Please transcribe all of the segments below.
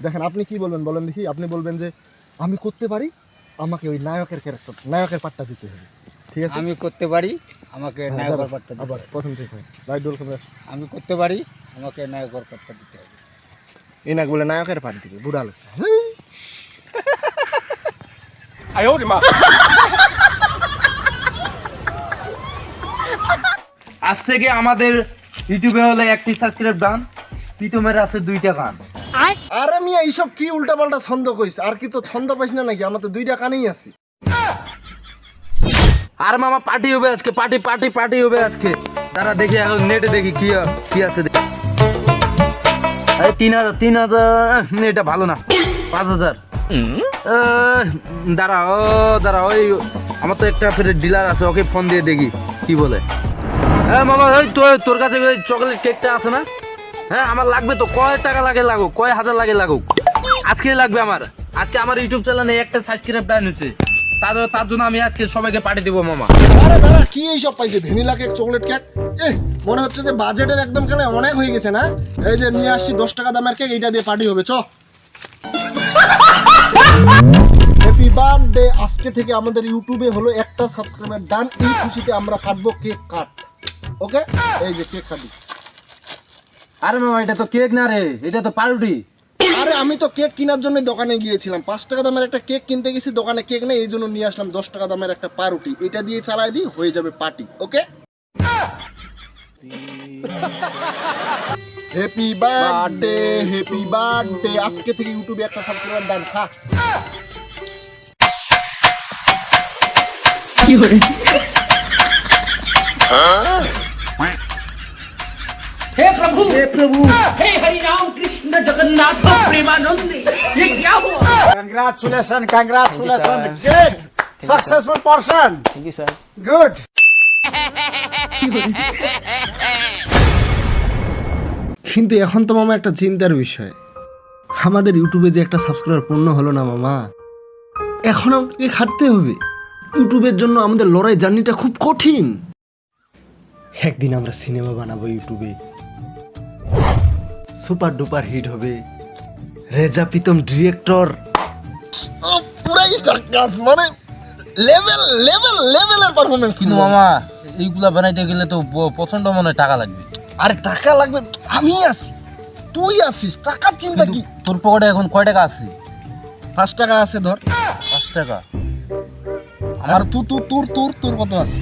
দেখেন আপনি কি বলবেন বলেন দেখি। আপনি বলবেন যে আমি করতে পারি, আমাকে ওই নায়কের ক্যারেক্টার, নায়কের পার্টটা দিতে হবে, ঠিক আছে? আমি করতে পারি, আমাকে হ্যাঁ, নায়কের দাঁড়ান, পাট্টা দিতে আবার হবে। প্রথম থেকে রাইট রোল ক্যামেরা। আমি করতে পারি, আমাকে নায়কের পাট্টা দিতে হবে। এই না বলে নায়কের পার্ট দিবে বুড়া লোক। আজ থেকে আমাদের ইউটিউবে হলে 1টি সাবস্ক্রাইব ডান, প্রীতমের আছে 2টা গান। আরে মিয়া এইসব কি উল্টা পাল্টা ছন্দ কইস? আর কি তো ছন্দ পাইস না নাকি? আমার তো 2টা কানেই আছে। আর মামা পার্টি হবে আজকে, পার্টি পার্টি পার্টি হবে আজকে। তারা দেখি এখন নেটে দেখি কি আছে। এই 3000 এটা ভালো না, 5000। দাঁড়া ওই আমার তো একটা ফের ডিলার আছে, ওকে ফোন দিয়ে দেখি কি বলে। হ্যাঁ মামা, ওই তোর কাছে ওই চকলেট কেকটা আছে না? হ্যাঁ আমার লাগবে তো। কয় টাকা লাগুক, কয় হাজার লাগুক, আজকেই লাগবে আমার। আজকে আমার ইউটিউব চ্যানেলে 1টা সাবস্ক্রাইব ডান হয়েছে, তার জন্য আমি আজকে সবাইকে পাঠিয়ে দেবো মামা। আরে দাদা কি এইসব পাইছে? ভ্যানিলা কেক, চকলেট কেক, মনে হচ্ছে যে বাজেটের একদম খেলে অনেক হয়ে গেছে না? এই যে নিয়ে আসছি 10 টাকা দামের কেক, এইটা দিয়ে পার্টি হবে। Happy birthday. আজকে থেকে আমাদের ইউটিউবে হলো 1টা সাবস্ক্রাইবার ডান। এই খুশিতে আমরা কাটবো কেক কাট। ওকে, এই যে কেক কাটি। আরে মামা এটা তো কেক না রে, এটা তো পাউরুটি। আরে আমি তো কেক কেনার জন্য দোকানে গিয়েছিলাম, 5 টাকা দামের একটা কেক কিনতে গেছি, দোকানে কেক নেই, এই জন্য নিয়ে আসলাম 10 টাকা দামের একটা পাউরুটি। এটা দিয়ে চালাই দিই, হয়ে যাবে পার্টি। ওকে, হ্যাপি বার্থডে, হ্যাপি বার্থডে। আজকে থেকে ইউটিউবে 1টা সাবস্ক্রাইবার ডান। খা। हे प्रभु हे हरि राम कृष्ण जगन्नाथ प्रेमानंद, ये क्या हुआ? Congratulations, great, successful person. Thank you sir. Good. কিন্তু এখন তো মামা একটা চিন্তার বিষয়, আমাদের ইউটিউবে যে 1টা সাবস্ক্রাইবার পূর্ণ হলো না মামা, এখন আমাকে খাটতে হবে। ইউটিউবের জন্য আমাদের লড়াই জার্নিটা খুব কঠিন। একদিন আমরা সিনেমা বানাবো ইউটিউবে, সুপার ডুপার হিট হবে, রেজা প্রীতম ডিরেক্টর, পুরাই সার্কাস, মানে লেভেলের পারফরম্যান্স। কিন্তু মামা এইগুলা বানাইতে গেলে তো প্রচন্ড মনে টাকা লাগবে। আরে টাকা লাগবে, আমি আছি, তুই আছিস, টাকার চিন্তা কি? তোর পকেটে এখন কয় টাকা আছে? 5 টাকা আছে ধর। 5 টাকা? আর তোর কত আছে?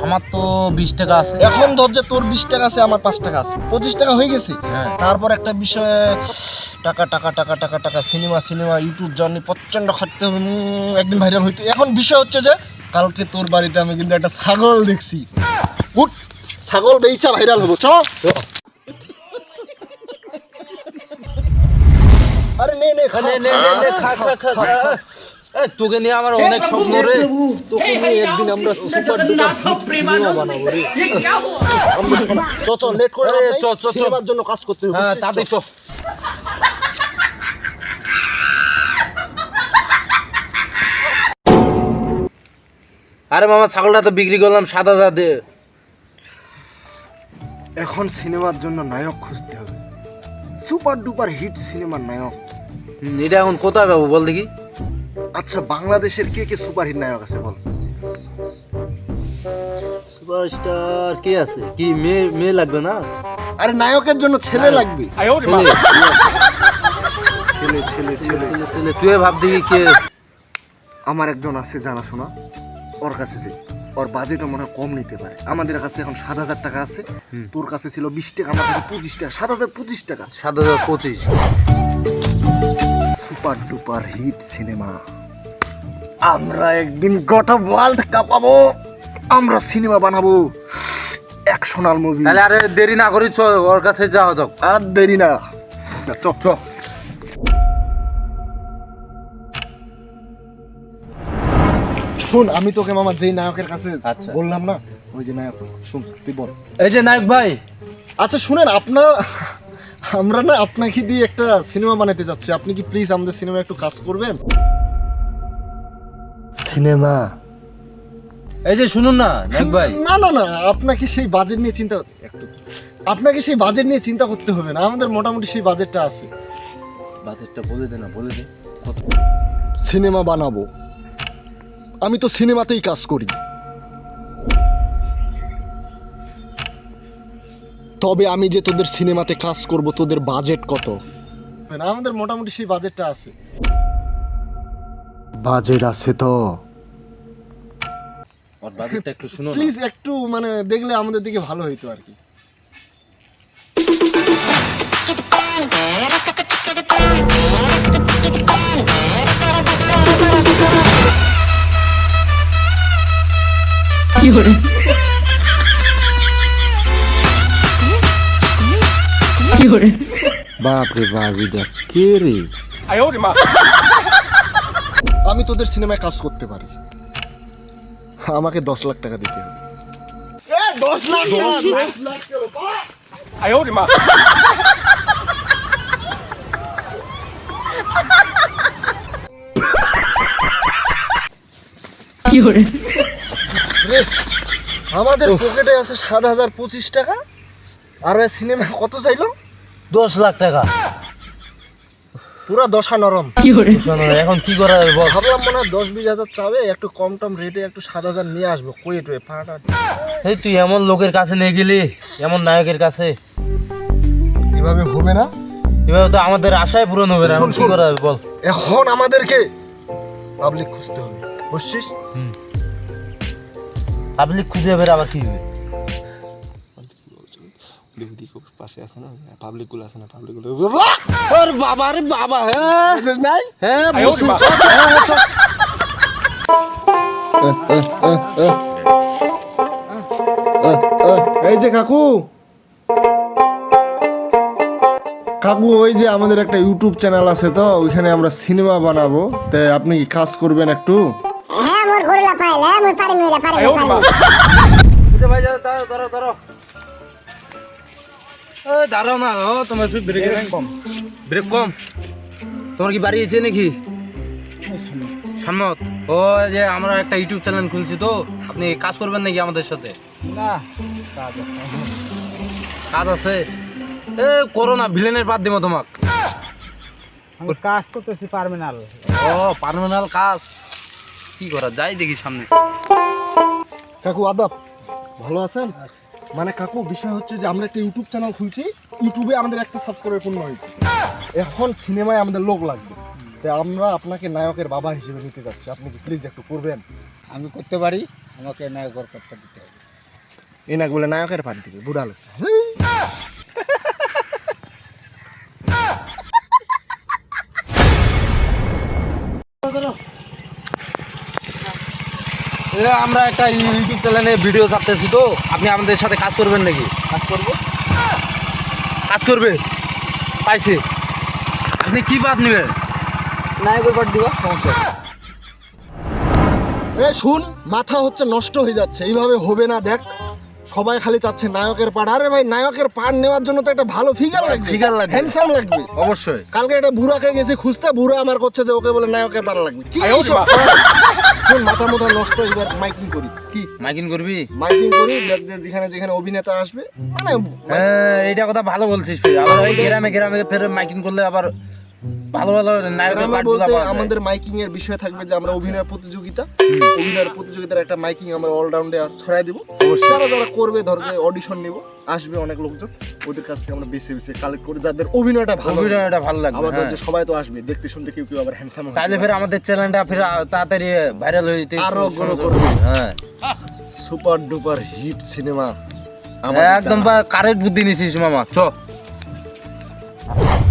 আমার তো 20 টাকা আছে। এখন ধর যে তোর 20 টাকা আছে, আমার 5 টাকা আছে, 25 টাকা হয়ে গেছে। হ্যাঁ। তারপর একটা বিষয়, টাকা টাকা টাকা টাকা টাকা, সিনেমা ইউটিউব জার্নি প্রচন্ড খাটতে হবে, একদিন ভাইরাল হইতে। এখন বিষয় হচ্ছে যে কালকে তোর বাড়িতে আমি কিন্তু একটা ছাগল দেখছি, উঠ, ছাগল বেচা ভাইরাল হবো। চ আরে নে খা। তোকে নিয়ে আমার অনেক স্বপ্ন রে। তোকে নিয়ে একদিন আমরা সুপার ডুপার হিট সিনেমা বানাবো রে। ये क्या हुआ? চল লেট করে লাভ নাই, চল। সিনেমার জন্য কাজ করতে হবে। হ্যাঁ তাতে তো আরে মামা ছাগলটা তো বিক্রি করলাম 7,000 দিয়ে। এখন সিনেমার জন্য নায়ক খুঁজতে হবে, সুপার ডুপার হিট সিনেমার নায়ক। এটা এখন কোথায় পাবো বল দেখি? আচ্ছা বাংলাদেশের কে সুপার হিট নায়ক আছে বল? সুপারস্টার কে আছে? কি মেয়ে লাগবে না? আরে নায়কের জন্য ছেলে লাগবে। ছেলে তুই ভাব দেখি কে। আমার একজন আছে জানাশোনা, ওর কাছে যে ওর বাজেটও মনে হয় কম নিতে পারে। আমাদের কাছে এখন 7,000 টাকা আছে, তোর কাছে ছিল 20 টাকা, আমার কাছে 25 টাকা, 7,025 টাকা। 7,025। সুপার ডুপার হিট সিনেমা, আমরা একদিন গোটা ওয়ার্ল্ড কাঁপাবো। আমরা সিনেমা বানাবো, অ্যাকশনাল মুভি। তাহলে আরে দেরি না করি, চল ওর কাছে যাওয়া যাক। আর দেরি না, চ। শুন, আমি তোকে মামা যেই নায়কের কাছে বললাম না, ওই যে নায়ক, শুন তুই বল। এই যে নায়ক ভাই। আচ্ছা শুনেন, আমরা না আপনাকে দিয়ে একটা সিনেমা বানাতে যাচ্ছি, আপনি কি প্লিজ আমাদের সিনেমা একটু কাজ করবেন? সিনেমা? এই যে শুনুন না নায়ক ভাই। না, আপনাকে সেই বাজেট নিয়ে চিন্তা করতে হবে না, আমাদের মোটামুটি সেই বাজেটটা আছে। বাজেটটা বলে দে না, বলে দে। সিনেমা বানাবো, আমি তো সিনেমাতেই কাজ করি। তবে আমি যে তোদের সিনেমাতে কাজ করব, তোদের বাজেট কত? আমাদের মোটামুটি সেই বাজেটটা আছে। বাজেট আছে তো? আর বাজেটটা একটু শুনো না। প্লিজ একটু মানে দেখলে আমাদের দিকে ভালো হইতো আর কি। বাপ রে বাপ, এটা কে রে? আমি তোদের সিনেমায় কাজ করতে পারি, আমাকে 10 লাখ টাকা দিতে হবে। 10 লাখ আমাদের পকেটে আছে 7,025 টাকা, আর সিনেমা কত চাইলো? 10 লাখ টাকা। পুরা দশা নরম। শোনো, এখন কি করা যাবে বল? ভাবলাম মনে হয় 10-20 হাজার চাবে, একটু কম টম রেটে একটু 7,000 নিয়ে আসবো। কই টুয়ে ফাটা এই তুই এমন লোকের কাছে নিয়ে গেলি, এমন নায়কের কাছে, এভাবে হবে না। এভাবে তো আমাদের আশায় পূরণ হবে না। এখন কি করা যাবে বল? এখন আমাদেরকে পাবলিক খুঁজতে হবে, বুঝছিস? পাবলিক খুঁজে বের, আবার কি হবে? পাশে আছে না পাবলিক গুলো, আছে না পাবলিক গুলো। ওর বাবা রে বাবা, হ্যাঁ নাই হ্যাঁ এই যে কাকু, কাকু ওই যে আমাদের একটা ইউটিউব চ্যানেল আছে, তো ওইখানে আমরা সিনেমা বানাবো, তাই আপনি কি কাজ করবেন একটু? হ্যাঁ মোর গরুলা পাইলে মোর পারি মিলে পারি ভাই, যাও দাঁড়াও দাঁড়াও। দাঁড়াও না, তোমার ব্রেক কম, ব্রেক কম। তোমার কি বাড়ি আছে নাকি? সামনত। ও যে আমরা একটা ইউটিউব চ্যানেল খুলছি, তো আপনি কাজ করবেন নাকি আমাদের সাথে? না কাজ আছে, এ করো না, ভিলেনের বাদ দিব তোমাক। আমি কাজ করতেছি টার্মিনাল। ও পার্মানেন্ট কাজ, কি করা যাই দেখি সামনে। কাকু আদাব, ভালো আছেন? মানে কাকু বিষয় হচ্ছে যে আমরা একটা ইউটিউব চ্যানেল খুলছি, ইউটিউবে আমাদের একটা সাবস্ক্রাইবার পূর্ণ হয়েছে, এখন সিনেমায় আমাদের লোক লাগবে, তাই আমরা আপনাকে নায়কের বাবা হিসেবে নিতে যাচ্ছি, আপনি কি প্লিজ একটু করবেন? আমি করতে পারি, আমাকে নায়কের কার্ডটা দিতে হবে। এই না বলে নায়কের পাঠ দিবে বুড়া লোক। আমরা একটা ইউটিউব চ্যানেলে ভিডিও ছাড়তেছি, তো আপনি আমাদের সাথে কাজ করবেন নাকি? কাজ করবো। কাজ করবে পাইছে। আপনি কি বাদ নেবেন? নায়কের কার্ড দিবা, সমস্যা নেই। এ শুন, মাথা হচ্ছে নষ্ট হয়ে যাচ্ছে, এইভাবে হবে না। দেখ সবাই খালি চাচ্ছে নায়কের পাঠ। আরে ভাই, নায়কের পাঠ নেওয়ার জন্য তো একটা ভালো ফিগার লাগবে, ফিগার লাগবে, হ্যান্ডসাম লাগবে। অবশ্যই। কালকে একটা বুড়াকে গেছি খুঁজতে, বুড়া আমার করছে যে ওকে বলে নায়কের পাঠ লাগবে। কি শুন, মাথা মাথা নষ্ট। এবার মাইকিং করি, কি মাইকিং করবি? মাইকিং করি, যেখানে যেখানে অভিনেতা আসবে, মানে হ্যাঁ, এইটা কথা ভালো বলছিস তুই। আবার ওই গ্রামে গ্রামে ফের মাইকিং করলে আবার ভালো ভালো নায়কের গ্রামে পাঠগুলো বলতে পাওয়া যায়। আমাদের মাইকিং এর বিষয় থাকবে যে আমরা অভিনয় প্রতিযোগিতা, অভিনয়ের প্রতিযোগিতার একটা মাইকিং আমরা অলরাউন্ডে ছড়াই দেবো। যারা যারা করবে, ধর যে অডিশন নেব, আসবে অনেক লোকজন, ওদের কাছ থেকে আমরা বেছে বেছে কালেক্ট করে যাদের অভিনয়টা ভালো, অভিনয়টা ভালো লাগবে। আবার ধর হ্যাঁ। যে সবাই তো আসবে দেখতে শুনতে, কেউ কেউ আবার হ্যান্ডসাম তাহলে ফের আমাদের চ্যানেলটা ফের তাড়াতাড়ি ভাইরাল হয়ে যেতে আরো শুরু গ্রো করবে। হ্যাঁ, সুপার ডুপার হিট সিনেমা। একদম কারেক্ট বুদ্ধি নিছিস মামা। চ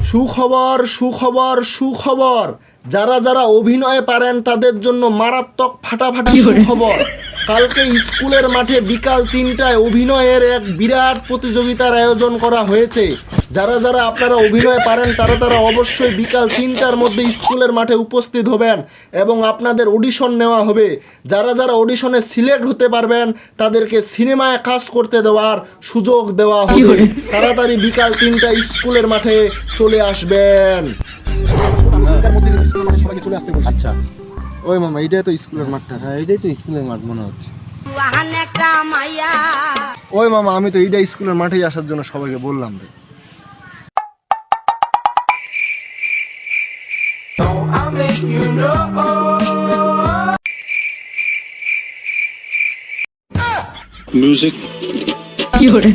সুখবর সুখবর সুখবর, যারা যারা অভিনয়ে পারেন তাদের জন্য মারাত্মক ফাটাফাটি সুখবর। কালকে স্কুলের মাঠে বিকাল 3টায় অভিনয়ের এক বিরাট প্রতিযোগিতার আয়োজন করা হয়েছে। যারা যারা আপনারা অভিনয় পারেন তারা তারা অবশ্যই বিকাল 3টার মধ্যে স্কুলের মাঠে উপস্থিত হবেন এবং আপনাদের অডিশন নেওয়া হবে। যারা যারা অডিশনে সিলেক্ট হতে পারবেন তাদেরকে সিনেমায় কাজ করতে দেওয়ার সুযোগ দেওয়া হবে। তাড়াতাড়ি বিকাল 3টায় স্কুলের মাঠে চলে আসবেন। আচ্ছা, ওই মামা, এইটাই তো স্কুলের মাঠটা। হ্যাঁ এটাই তো স্কুলের মাঠ মনে হচ্ছে। ওই মামা, আমি তো এইটা স্কুলের মাঠেই আসার জন্য সবাইকে বললাম রে। Music. 有人。